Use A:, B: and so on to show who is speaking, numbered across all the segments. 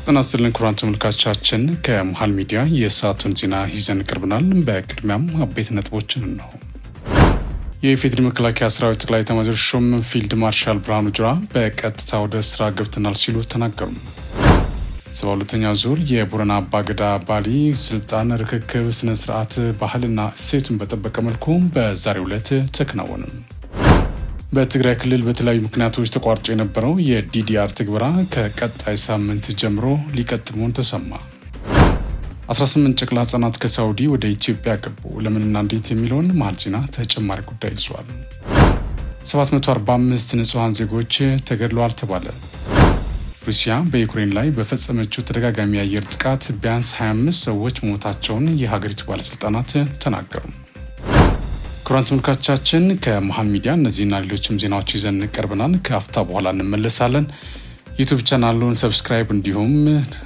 A: ጤና ይስጥልን ክቡራን ተመልካቾቻችን፣ ከመሃል ሚዲያ የሰዓቱን ዜና ይዘን ቀርበናል። በቅድሚያም አበይት ነጥቦችን ነው። የኢፌዴሪ መከላከያ ሰራዊት ጠቅላይ ኤታማዦር ሹም ፊልድ ማርሻል ብርሃኑ ጁላ በቀጥታ ወደ ስራ ገብተናል ሲሉ ተናገሩ። 72ኛው ዙር የቦረና አባገዳ ባሊ ስልጣን ርክክብ ስነ ስርዓት ባህልና እሴቱን በጠበቀ መልኩ በዛሬው ዕለት ተከናወነ። በትግራይ ክልል በተለያዩ ምክንያቶች ተቋርጦ የነበረው የዲዲአር ትግበራ ከቀጣይ ሳምንት ጀምሮ ሊቀጥል መሆኑ ተሰማ። 18 ጨቅላ ህጻናት ከሳውዲ ወደ ኢትዮጵያ ገቡ። ለምንና እንዴት የሚለውን መሃል ዜና ተጨማሪ ጉዳይ ይዟል። 745 ንጹሐን ዜጎች ተገድለዋል ተባለ። ሩሲያ በዩክሬን ላይ በፈጸመችው ተደጋጋሚ የአየር ጥቃት ቢያንስ 25 ሰዎች መሞታቸውን የሀገሪቱ ባለስልጣናት ተናገሩ። ክቡራን ተመልካቾቻችን፣ ከመሃል ሚዲያ እነዚህና ሌሎችም ዜናዎች ይዘን ቀርበናል። ከአፍታ በኋላ እንመለሳለን። ዩቱብ ቻናሉን ሰብስክራይብ እንዲሁም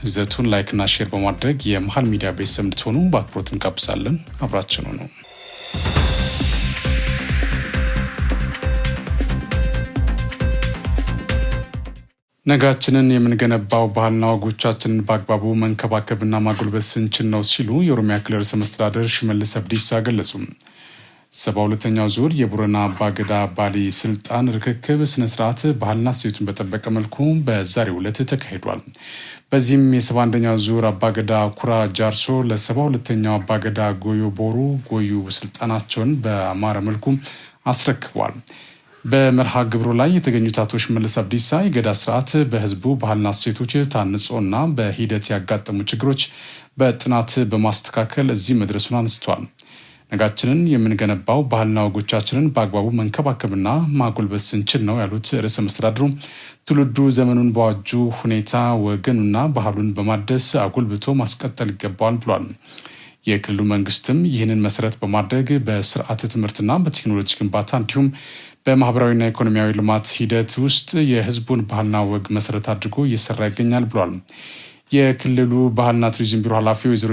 A: ይዘቱን ላይክና ሼር በማድረግ የመሃል ሚዲያ ቤተሰብ እንድትሆኑ በአክብሮት እንጋብዛለን። አብራችኑ ነው። ነጋችንን የምንገነባው ባህልና ወጎቻችንን በአግባቡ መንከባከብና ማጎልበት ስንችል ነው ሲሉ የኦሮሚያ ክልል ርዕሰ መስተዳድር ሽመልስ አብዲሳ ገለጹ። 72ኛው ዙር የቦረና አባገዳ ባሊ ስልጣን ርክክብ ስነስርዓት ባህልና እሴቱን በጠበቀ መልኩ በዛሬው ዕለት ተካሂዷል። በዚህም የ71ኛው ዙር አባገዳ ኩራ ጃርሶ ለ72ኛው አባገዳ ጎዮ ቦሩ ጎዩ ስልጣናቸውን በአማረ መልኩ አስረክቧል። በመርሃ ግብሩ ላይ የተገኙት አቶ ሽመልስ አብዲሳ የገዳ ስርዓት በህዝቡ ባህልና እሴቶች ታንጾና በሂደት ያጋጠሙ ችግሮች በጥናት በማስተካከል እዚህ መድረሱን አንስተዋል። ነጋችንን የምንገነባው ባህልና ወጎቻችንን በአግባቡ መንከባከብና ማጎልበት ስንችል ነው ያሉት ርዕሰ መስተዳድሩ ትውልዱ ዘመኑን በዋጁ ሁኔታ ወገኑና ባህሉን በማደስ አጎልብቶ ማስቀጠል ይገባዋል ብሏል። የክልሉ መንግስትም ይህንን መሰረት በማድረግ በስርዓተ ትምህርትና በቴክኖሎጂ ግንባታ እንዲሁም በማህበራዊና ኢኮኖሚያዊ ልማት ሂደት ውስጥ የህዝቡን ባህልና ወግ መሰረት አድርጎ እየሰራ ይገኛል ብሏል። የክልሉ ባህልና ቱሪዝም ቢሮ ኃላፊ ወይዘሮ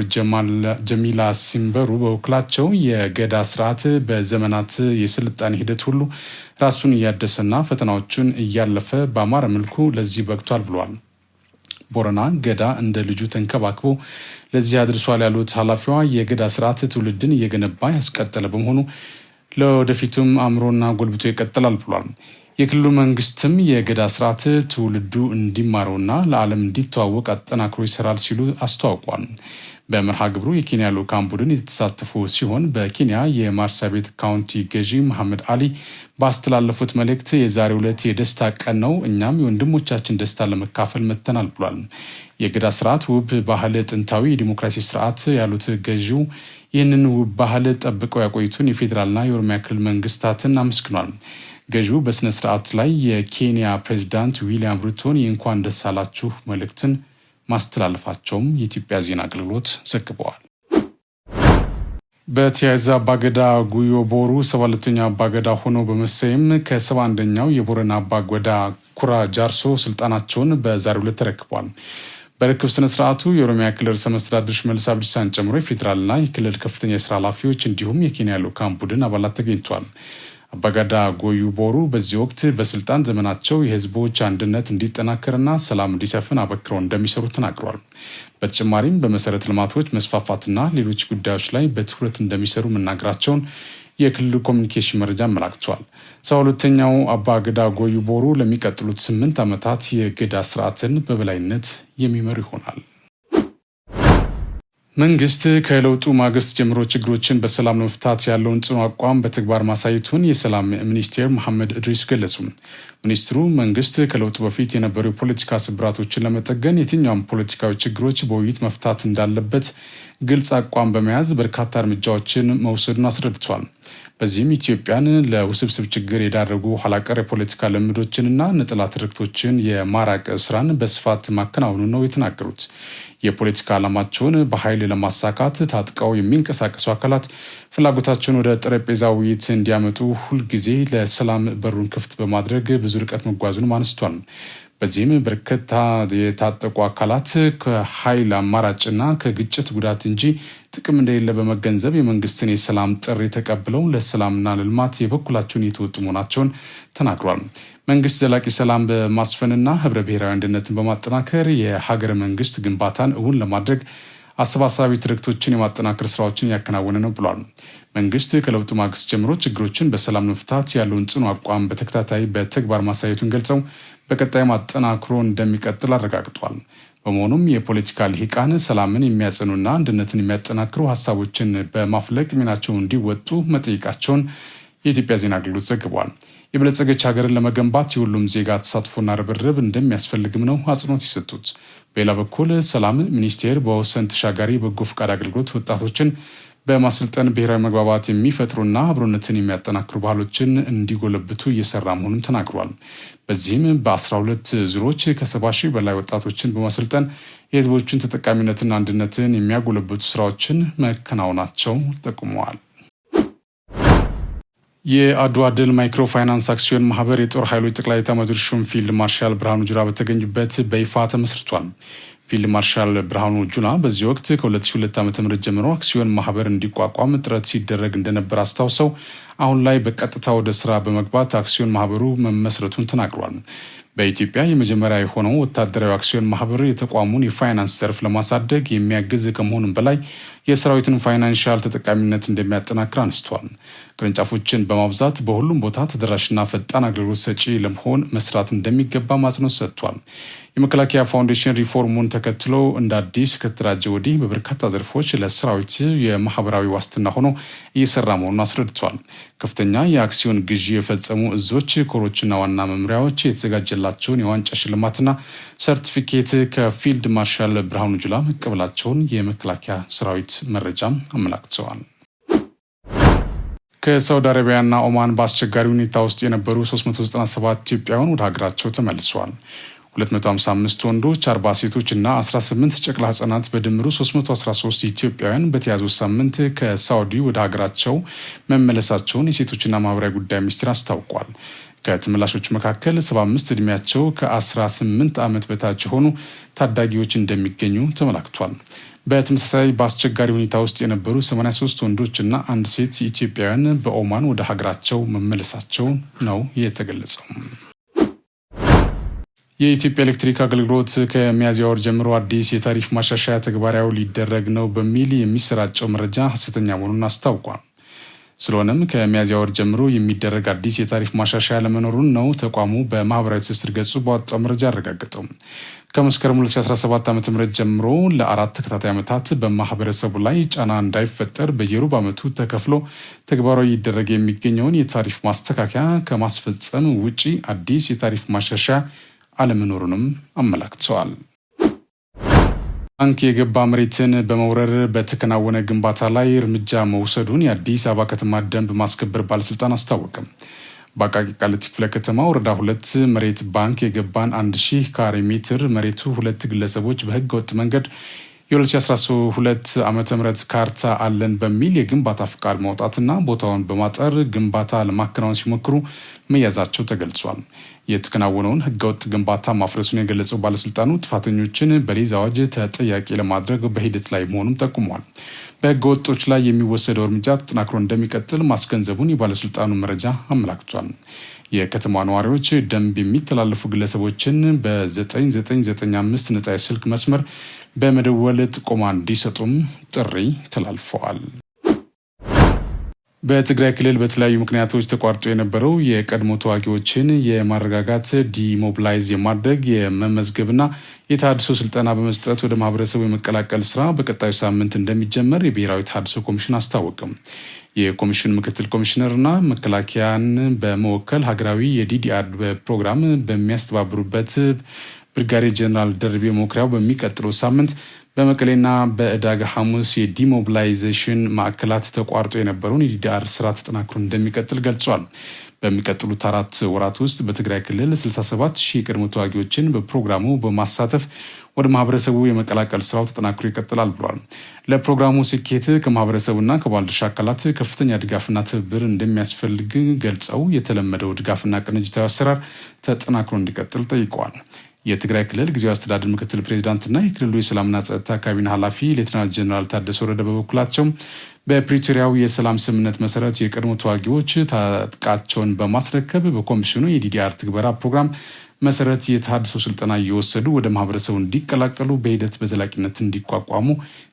A: ጀሚላ ሲምበሩ በወክላቸው የገዳ ስርዓት በዘመናት የስልጣኔ ሂደት ሁሉ ራሱን እያደሰና ፈተናዎቹን እያለፈ በአማረ መልኩ ለዚህ በቅቷል ብሏል። ቦረና ገዳ እንደ ልጁ ተንከባክቦ ለዚህ አድርሷል ያሉት ኃላፊዋ የገዳ ስርዓት ትውልድን እየገነባ ያስቀጠለ በመሆኑ ለወደፊቱም አምሮና ጎልብቶ ይቀጥላል ብሏል። የክልሉ መንግስትም የገዳ ስርዓት ትውልዱ እንዲማረውና ለዓለም እንዲተዋወቅ አጠናክሮ ይሰራል ሲሉ አስተዋውቋል። በመርሃ ግብሩ የኬንያ ልዑካን ቡድን የተሳተፉ ሲሆን በኬንያ የማርሳቤት ካውንቲ ገዢ መሐመድ አሊ ባስተላለፉት መልእክት የዛሬው ዕለት የደስታ ቀን ነው፣ እኛም የወንድሞቻችን ደስታ ለመካፈል መጥተናል ብሏል። የገዳ ስርዓት ውብ ባህል፣ ጥንታዊ የዲሞክራሲ ስርዓት ያሉት ገዢው ይህንን ውብ ባህል ጠብቀው ያቆዩትን የፌዴራልና የኦሮሚያ ክልል መንግስታትን አመስግኗል። ገዢው በስነ ስርዓት ላይ የኬንያ ፕሬዚዳንት ዊሊያም ሩቶን የእንኳን ደስ አላችሁ መልእክትን ማስተላለፋቸውም የኢትዮጵያ ዜና አገልግሎት ዘግበዋል። በተያያዘ አባገዳ ጉዮ ቦሩ 72ኛው አባገዳ ሆኖ በመሰየም ከ71ኛው የቦረና አባገዳ ኩራ ጃርሶ ስልጣናቸውን በዛሬው ዕለት ተረክቧል። በርክብ ስነ ስርዓቱ የኦሮሚያ ክልል ርዕሰ መስተዳድር ሽመልስ አብዲሳን ጨምሮ የፌዴራልና የክልል ከፍተኛ የስራ ኃላፊዎች እንዲሁም የኬንያ ልዑካን ቡድን አባላት ተገኝቷል። አባገዳ ጎዩ ቦሩ በዚህ ወቅት በስልጣን ዘመናቸው የህዝቦች አንድነት እንዲጠናከርና ሰላም እንዲሰፍን አበክረው እንደሚሰሩ ተናግረዋል። በተጨማሪም በመሰረተ ልማቶች መስፋፋትና ሌሎች ጉዳዮች ላይ በትኩረት እንደሚሰሩ መናገራቸውን የክልሉ ኮሚኒኬሽን መረጃ አመላክቷል። 72ኛው አባገዳ ጎዩ ቦሩ ለሚቀጥሉት 8 ዓመታት የገዳ ስርዓትን በበላይነት የሚመሩ ይሆናል። መንግስት ከለውጡ ማግስት ጀምሮ ችግሮችን በሰላም ለመፍታት ያለውን ጽኑ አቋም በተግባር ማሳየቱን የሰላም ሚኒስቴር መሐመድ እድሪስ ገለጹ። ሚኒስትሩ መንግስት ከለውጡ በፊት የነበሩ የፖለቲካ ስብራቶችን ለመጠገን የትኛውም ፖለቲካዊ ችግሮች በውይይት መፍታት እንዳለበት ግልጽ አቋም በመያዝ በርካታ እርምጃዎችን መውሰዱን አስረድቷል። በዚህም ኢትዮጵያን ለውስብስብ ችግር የዳረጉ ኋላቀር የፖለቲካ ልምዶችንና ነጠላ ትርክቶችን የማራቅ ስራን በስፋት ማከናወኑ ነው የተናገሩት። የፖለቲካ ዓላማቸውን በኃይል ለማሳካት ታጥቀው የሚንቀሳቀሱ አካላት ፍላጎታቸውን ወደ ጠረጴዛ ውይይት እንዲያመጡ ሁልጊዜ ለሰላም በሩን ክፍት በማድረግ ብዙ ርቀት መጓዙንም አንስቷል። በዚህም በርካታ የታጠቁ አካላት ከኃይል አማራጭና ከግጭት ጉዳት እንጂ ጥቅም እንደሌለ በመገንዘብ የመንግስትን የሰላም ጥሪ ተቀብለው ለሰላምና ለልማት የበኩላቸውን እየተወጡ መሆናቸውን ተናግሯል። መንግስት ዘላቂ ሰላም በማስፈንና ህብረ ብሔራዊ አንድነትን በማጠናከር የሀገረ መንግስት ግንባታን እውን ለማድረግ አሰባሳቢ ትርክቶችን የማጠናከር ስራዎችን ያከናወነ ነው ብሏል። መንግስት ከለውጡ ማግስት ጀምሮ ችግሮችን በሰላም መፍታት ያለውን ጽኑ አቋም በተከታታይ በተግባር ማሳየቱን ገልጸው በቀጣይም አጠናክሮ እንደሚቀጥል አረጋግጧል። በመሆኑም የፖለቲካ ልሂቃን ሰላምን የሚያጸኑና አንድነትን የሚያጠናክሩ ሀሳቦችን በማፍለቅ ሚናቸውን እንዲወጡ መጠየቃቸውን የኢትዮጵያ ዜና አገልግሎት ዘግቧል። የበለጸገች ሀገርን ለመገንባት የሁሉም ዜጋ ተሳትፎና ርብርብ እንደሚያስፈልግም ነው አጽንኦት የሰጡት። በሌላ በኩል ሰላም ሚኒስቴር በወሰን ተሻጋሪ በጎ ፈቃድ አገልግሎት ወጣቶችን በማሰልጠን ብሔራዊ መግባባት የሚፈጥሩና አብሮነትን የሚያጠናክሩ ባህሎችን እንዲጎለብቱ እየሰራ መሆኑን ተናግሯል። በዚህም በ12 ዙሮች ከ70 ሺህ በላይ ወጣቶችን በማሰልጠን የህዝቦችን ተጠቃሚነትና አንድነትን የሚያጎለብቱ ስራዎችን መከናወናቸው ጠቁመዋል። የአድዋ ድል ማይክሮ ፋይናንስ አክሲዮን ማህበር የጦር ኃይሎች ጠቅላይ ኤታማዦር ሹም ፊልድ ማርሻል ብርሃኑ ጁላ በተገኙበት በይፋ ተመስርቷል። ፊልድ ማርሻል ብርሃኑ ጁላ በዚህ ወቅት ከ2002 ዓ.ም ጀምሮ አክሲዮን ማህበር እንዲቋቋም ጥረት ሲደረግ እንደነበር አስታውሰው አሁን ላይ በቀጥታ ወደ ስራ በመግባት አክሲዮን ማህበሩ መመስረቱን ተናግሯል። በኢትዮጵያ የመጀመሪያ የሆነው ወታደራዊ አክሲዮን ማህበር የተቋሙን የፋይናንስ ዘርፍ ለማሳደግ የሚያግዝ ከመሆኑም በላይ የሰራዊትን ፋይናንሻል ተጠቃሚነት እንደሚያጠናክር አንስቷል። ቅርንጫፎችን በማብዛት በሁሉም ቦታ ተደራሽና ፈጣን አገልግሎት ሰጪ ለመሆን መስራት እንደሚገባ አጽንኦት ሰጥቷል። የመከላከያ ፋውንዴሽን ሪፎርሙን ተከትሎ እንደ አዲስ ከተደራጀ ወዲህ በበርካታ ዘርፎች ለሰራዊት የማህበራዊ ዋስትና ሆኖ እየሰራ መሆኑን አስረድቷል። ከፍተኛ የአክሲዮን ግዢ የፈጸሙ እዞች፣ ኮሮችና ዋና መምሪያዎች የተዘጋጀላቸውን የዋንጫ ሽልማትና ሰርቲፊኬት ከፊልድ ማርሻል ብርሃኑ ጁላ መቀበላቸውን የመከላከያ ሰራዊት መረጃም አመላክተዋል። ከሳውዲ አረቢያና ኦማን በአስቸጋሪ ሁኔታ ውስጥ የነበሩ 397 ኢትዮጵያውያን ወደ ሀገራቸው ተመልሰዋል። 255 ወንዶች፣ 40 ሴቶች እና 18 ጨቅላ ህጻናት በድምሩ 313 ኢትዮጵያውያን በተያዙት ሳምንት ከሳውዲ ወደ ሀገራቸው መመለሳቸውን የሴቶችና ማህበራዊ ጉዳይ ሚኒስቴር አስታውቋል። ከተመላሾች መካከል 75 ዕድሜያቸው ከ18 ዓመት በታች የሆኑ ታዳጊዎች እንደሚገኙ ተመላክቷል። በተመሳሳይ በአስቸጋሪ ሁኔታ ውስጥ የነበሩ 83 ወንዶች እና አንድ ሴት ኢትዮጵያውያን በኦማን ወደ ሀገራቸው መመለሳቸው ነው የተገለጸው። የኢትዮጵያ ኤሌክትሪክ አገልግሎት ከሚያዝያ ወር ጀምሮ አዲስ የታሪፍ ማሻሻያ ተግባራዊ ሊደረግ ነው በሚል የሚሰራጨው መረጃ ሐሰተኛ መሆኑን አስታውቋል። ስለሆነም ከሚያዝያ ወር ጀምሮ የሚደረግ አዲስ የታሪፍ ማሻሻያ ለመኖሩን ነው ተቋሙ በማህበራዊ ትስስር ገጹ ባወጣው መረጃ አረጋገጠው። ከመስከረም 2017 ዓ.ም ጀምሮ ለ4 ተከታታይ ዓመታት በማህበረሰቡ ላይ ጫና እንዳይፈጠር በየሩብ ዓመቱ ተከፍሎ ተግባራዊ ይደረግ የሚገኘውን የታሪፍ ማስተካከያ ከማስፈጸም ውጪ አዲስ የታሪፍ ማሻሻያ አለመኖሩንም አመላክተዋል። ባንክ የገባ መሬትን በመውረር በተከናወነ ግንባታ ላይ እርምጃ መውሰዱን የአዲስ አበባ ከተማ ደንብ ማስከበር ባለስልጣን አስታወቀም። በአቃቂ ቃሊቲ ክፍለ ከተማ ወረዳ 2 መሬት ባንክ የገባን 1000 ካሬ ሜትር መሬቱ 2 ግለሰቦች በህገ ወጥ መንገድ የ2012 ዓ.ም ካርታ አለን በሚል የግንባታ ፍቃድ ማውጣትና ቦታውን በማጠር ግንባታ ለማከናወን ሲሞክሩ መያዛቸው ተገልጿል። የተከናወነውን ህገወጥ ግንባታ ማፍረሱን የገለጸው ባለስልጣኑ ጥፋተኞችን በሊዝ አዋጅ ተጠያቂ ለማድረግ በሂደት ላይ መሆኑን ጠቁሟል። በህገወጦች ላይ የሚወሰደው እርምጃ ተጠናክሮ እንደሚቀጥል ማስገንዘቡን የባለስልጣኑ መረጃ አመላክቷል። የከተማ ነዋሪዎች ደንብ የሚተላለፉ ግለሰቦችን በ9995 ነጻ የስልክ መስመር በመደወል ጥቆማ እንዲሰጡም ጥሪ ተላልፈዋል። በትግራይ ክልል በተለያዩ ምክንያቶች ተቋርጦ የነበረው የቀድሞ ተዋጊዎችን የማረጋጋት ዲሞቢላይዝ የማድረግ የመመዝገብና የተሃድሶ ስልጠና በመስጠት ወደ ማህበረሰቡ የመቀላቀል ስራ በቀጣዩ ሳምንት እንደሚጀመር የብሔራዊ ተሃድሶ ኮሚሽን አስታወቀም። የኮሚሽኑ ምክትል ኮሚሽነርና መከላከያን በመወከል ሀገራዊ የዲዲአር ፕሮግራም በሚያስተባብሩበት ብርጋዴር ጀነራል ደርቤ ሞክሪያው በሚቀጥለው ሳምንት በመቀሌና በዕዳጋ ሐሙስ የዲሞቢላይዜሽን ማዕከላት ተቋርጦ የነበረውን የዲዲአር ስራ ተጠናክሮ እንደሚቀጥል ገልጿል። በሚቀጥሉት 4 ወራት ውስጥ በትግራይ ክልል 67 ሺህ የቀድሞ ተዋጊዎችን በፕሮግራሙ በማሳተፍ ወደ ማህበረሰቡ የመቀላቀል ስራው ተጠናክሮ ይቀጥላል ብሏል። ለፕሮግራሙ ስኬት ከማህበረሰቡና ከባለድርሻ አካላት ከፍተኛ ድጋፍና ትብብር እንደሚያስፈልግ ገልጸው የተለመደው ድጋፍና ቅንጅታዊ አሰራር ተጠናክሮ እንዲቀጥል ጠይቀዋል። የትግራይ ክልል ጊዜያዊ አስተዳደር ምክትል ፕሬዚዳንትና የክልሉ የሰላምና ጸጥታ ካቢኔ ኃላፊ ሌተናል ጀነራል ታደሰ ወረደ በበኩላቸው በፕሪቶሪያው የሰላም ስምምነት መሰረት የቀድሞ ተዋጊዎች ታጥቃቸውን በማስረከብ በኮሚሽኑ የዲዲአር ትግበራ ፕሮግራም መሰረት የተሃድሶ ስልጠና እየወሰዱ ወደ ማህበረሰቡ እንዲቀላቀሉ በሂደት በዘላቂነት እንዲቋቋሙ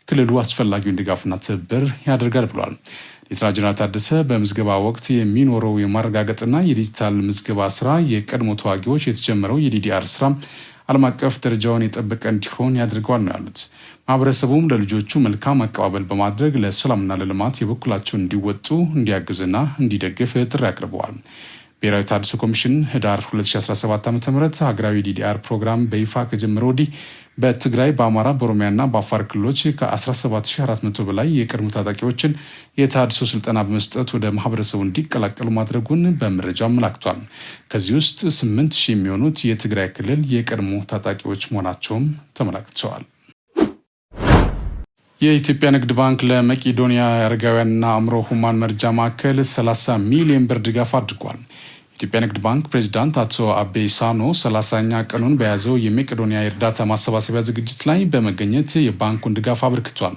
A: ክልሉ አስፈላጊውን ድጋፍና ትብብር ያደርጋል ብሏል። ሌተናል ጀነራል ታደሰ በምዝገባ ወቅት የሚኖረው የማረጋገጥና የዲጂታል ምዝገባ ስራ የቀድሞ ተዋጊዎች የተጀመረው የዲዲአር ስራ ዓለም አቀፍ ደረጃውን የጠበቀ እንዲሆን ያደርገዋል ነው ያሉት። ማህበረሰቡም ለልጆቹ መልካም አቀባበል በማድረግ ለሰላምና ለልማት የበኩላቸውን እንዲወጡ እንዲያግዝና እንዲደግፍ ጥሪ አቅርበዋል። ብሔራዊ ተሃድሶ ኮሚሽን ህዳር 2017 ዓ.ም ሀገራዊ ዲዲአር ፕሮግራም በይፋ ከጀመረ ወዲህ በትግራይ፣ በአማራ፣ በኦሮሚያና በአፋር ክልሎች ከ17400 በላይ የቀድሞ ታጣቂዎችን የተሃድሶ ስልጠና በመስጠት ወደ ማህበረሰቡ እንዲቀላቀሉ ማድረጉን በመረጃው አመላክቷል። ከዚህ ውስጥ 8000 የሚሆኑት የትግራይ ክልል የቀድሞ ታጣቂዎች መሆናቸውም ተመላክተዋል። የኢትዮጵያ ንግድ ባንክ ለመቄዶንያ የአረጋውያንና አእምሮ ህሙማን መርጃ ማዕከል 30 ሚሊዮን ብር ድጋፍ አድርጓል። የኢትዮጵያ ንግድ ባንክ ፕሬዚዳንት አቶ አቤ ሳኖ 30ኛ ቀኑን በያዘው የመቄዶንያ የእርዳታ ማሰባሰቢያ ዝግጅት ላይ በመገኘት የባንኩን ድጋፍ አበርክቷል።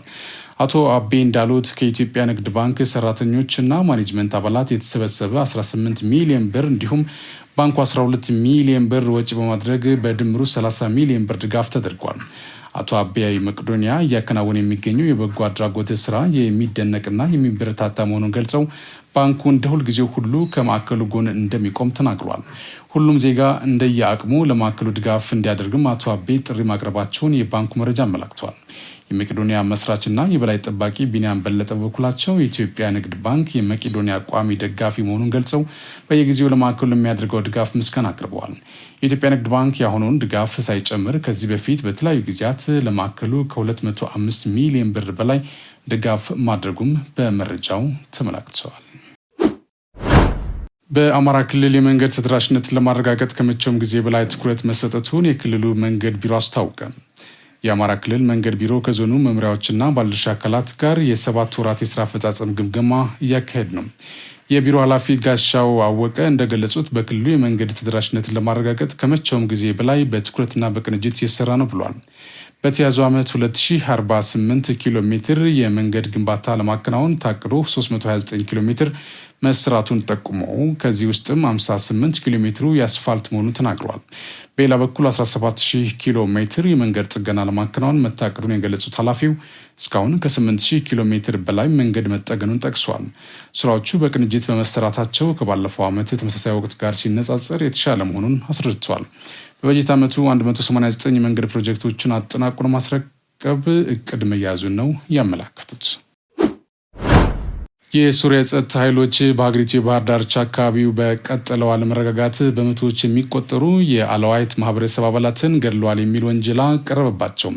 A: አቶ አቤ እንዳሉት ከኢትዮጵያ ንግድ ባንክ ሰራተኞችና ማኔጅመንት አባላት የተሰበሰበ 18 ሚሊዮን ብር እንዲሁም ባንኩ 12 ሚሊዮን ብር ወጪ በማድረግ በድምሩ 30 ሚሊዮን ብር ድጋፍ ተደርጓል። አቶ አቤያይ መቄዶንያ እያከናወነ የሚገኘው የበጎ አድራጎት ስራ የሚደነቅና የሚበረታታ መሆኑን ገልጸው ባንኩ እንደ ሁልጊዜው ሁሉ ከማዕከሉ ጎን እንደሚቆም ተናግሯል። ሁሉም ዜጋ እንደየአቅሙ ለማዕከሉ ድጋፍ እንዲያደርግም አቶ አቤ ጥሪ ማቅረባቸውን የባንኩ መረጃ አመላክቷል። የመቄዶንያ መስራችና የበላይ ጠባቂ ቢኒያም በለጠ በበኩላቸው የኢትዮጵያ ንግድ ባንክ የመቄዶንያ ቋሚ ደጋፊ መሆኑን ገልጸው በየጊዜው ለማዕከሉ የሚያደርገው ድጋፍ ምስጋና አቅርበዋል። የኢትዮጵያ ንግድ ባንክ የአሁኑን ድጋፍ ሳይጨምር ከዚህ በፊት በተለያዩ ጊዜያት ለማዕከሉ ከ205 ሚሊዮን ብር በላይ ድጋፍ ማድረጉም በመረጃው ተመላክተዋል። በአማራ ክልል የመንገድ ተደራሽነትን ለማረጋገጥ ከመቼውም ጊዜ በላይ ትኩረት መሰጠቱን የክልሉ መንገድ ቢሮ አስታወቀ። የአማራ ክልል መንገድ ቢሮ ከዞኑ መምሪያዎችና ባለድርሻ አካላት ጋር የ7 ወራት የስራ አፈጻጸም ግምገማ እያካሄድ ነው። የቢሮ ኃላፊ ጋሻው አወቀ እንደገለጹት በክልሉ የመንገድ ተደራሽነትን ለማረጋገጥ ከመቼውም ጊዜ በላይ በትኩረትና በቅንጅት እየሰራ ነው ብሏል። በተያዘው ዓመት 2048 ኪሎ ሜትር የመንገድ ግንባታ ለማከናወን ታቅዶ 329 ኪሎ ሜትር መስራቱን ጠቁመው ከዚህ ውስጥም 58 ኪሎ ሜትሩ የአስፋልት መሆኑን ተናግረዋል። በሌላ በኩል 17000 ኪሎ ሜትር የመንገድ ጥገና ለማከናወን መታቀዱን የገለጹት ኃላፊው እስካሁን ከ8000 ኪሎ ሜትር በላይ መንገድ መጠገኑን ጠቅሷል። ስራዎቹ በቅንጅት በመሰራታቸው ከባለፈው ዓመት ተመሳሳይ ወቅት ጋር ሲነጻጸር የተሻለ መሆኑን አስረድተዋል። በበጀት ዓመቱ 189 የመንገድ ፕሮጀክቶችን አጠናቆ ማስረከብ እቅድ መያዙን ነው ያመላከቱት። የሱሪያ ጸጥታ ኃይሎች በሀገሪቱ የባህር ዳርቻ አካባቢው በቀጠለው አለመረጋጋት በመቶዎች የሚቆጠሩ የአለዋይት ማህበረሰብ አባላትን ገድለዋል የሚል ወንጀላ ቀረበባቸው።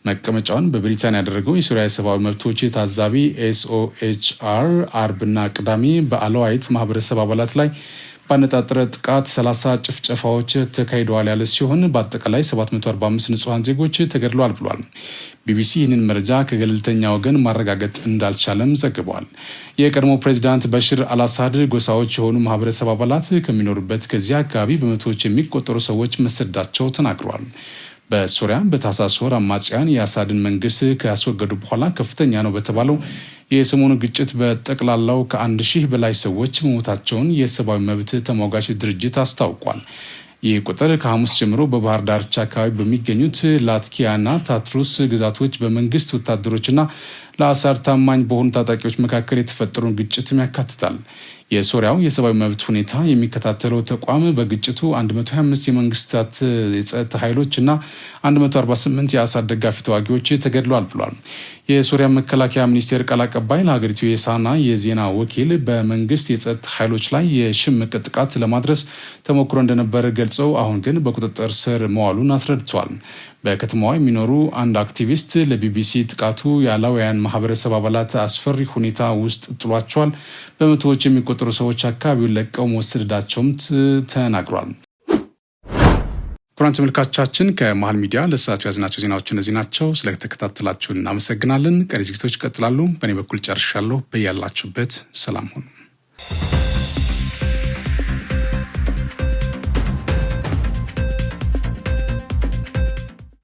A: መቀመጫውን በብሪታንያ ያደረገው የሱሪያ የሰብአዊ መብቶች ታዛቢ ኤስኦኤችአር አርብና ቅዳሜ በአለዋይት ማህበረሰብ አባላት ላይ ባነጣጠረ ጥቃት 30 ጭፍጨፋዎች ተካሂደዋል ያለ ሲሆን በአጠቃላይ 745 ንጹሐን ዜጎች ተገድለዋል ብሏል። ቢቢሲ ይህንን መረጃ ከገለልተኛ ወገን ማረጋገጥ እንዳልቻለም ዘግቧል። የቀድሞ ፕሬዚዳንት በሽር አልአሳድ ጎሳዎች የሆኑ ማህበረሰብ አባላት ከሚኖሩበት ከዚህ አካባቢ በመቶዎች የሚቆጠሩ ሰዎች መሰዳቸው ተናግረዋል። በሶሪያ በታህሳስ ወር አማጽያን የአሳድን መንግስት ካስወገዱ በኋላ ከፍተኛ ነው በተባለው የሰሞኑ ግጭት በጠቅላላው ከ1000 በላይ ሰዎች መሞታቸውን የሰብአዊ መብት ተሟጋች ድርጅት አስታውቋል። ይህ ቁጥር ከሐሙስ ጀምሮ በባህር ዳርቻ አካባቢ በሚገኙት ላትኪያና ታትሩስ ግዛቶች በመንግስት ወታደሮችና ለአሳድ ታማኝ በሆኑ ታጣቂዎች መካከል የተፈጠረውን ግጭትም ያካትታል። የሶሪያው የሰብአዊ መብት ሁኔታ የሚከታተለው ተቋም በግጭቱ 125 የመንግስታት የጸጥታ ኃይሎች እና 148 የአሳድ ደጋፊ ተዋጊዎች ተገድለዋል ብሏል። የሶሪያ መከላከያ ሚኒስቴር ቃል አቀባይ ለሀገሪቱ የሳና የዜና ወኪል በመንግስት የጸጥታ ኃይሎች ላይ የሽምቅ ጥቃት ለማድረስ ተሞክሮ እንደነበረ ገልጸው አሁን ግን በቁጥጥር ስር መዋሉን አስረድተዋል። በከተማዋ የሚኖሩ አንድ አክቲቪስት ለቢቢሲ ጥቃቱ የአላውያን ማህበረሰብ አባላት አስፈሪ ሁኔታ ውስጥ ጥሏቸዋል፣ በመቶዎች የሚቆጠሩ ሰዎች አካባቢውን ለቀው መወሰዳቸውም ተናግሯል። ኩራን ተመልካቾቻችን ከመሃል ሚዲያ ለሰዓቱ ያዝናቸው ዜናዎች እነዚህ ናቸው። ስለተከታተላችሁ እናመሰግናለን። ቀሪ ዝግጅቶች ይቀጥላሉ። በእኔ በኩል ጨርሻለሁ። በያላችሁበት ሰላም ሁኑ።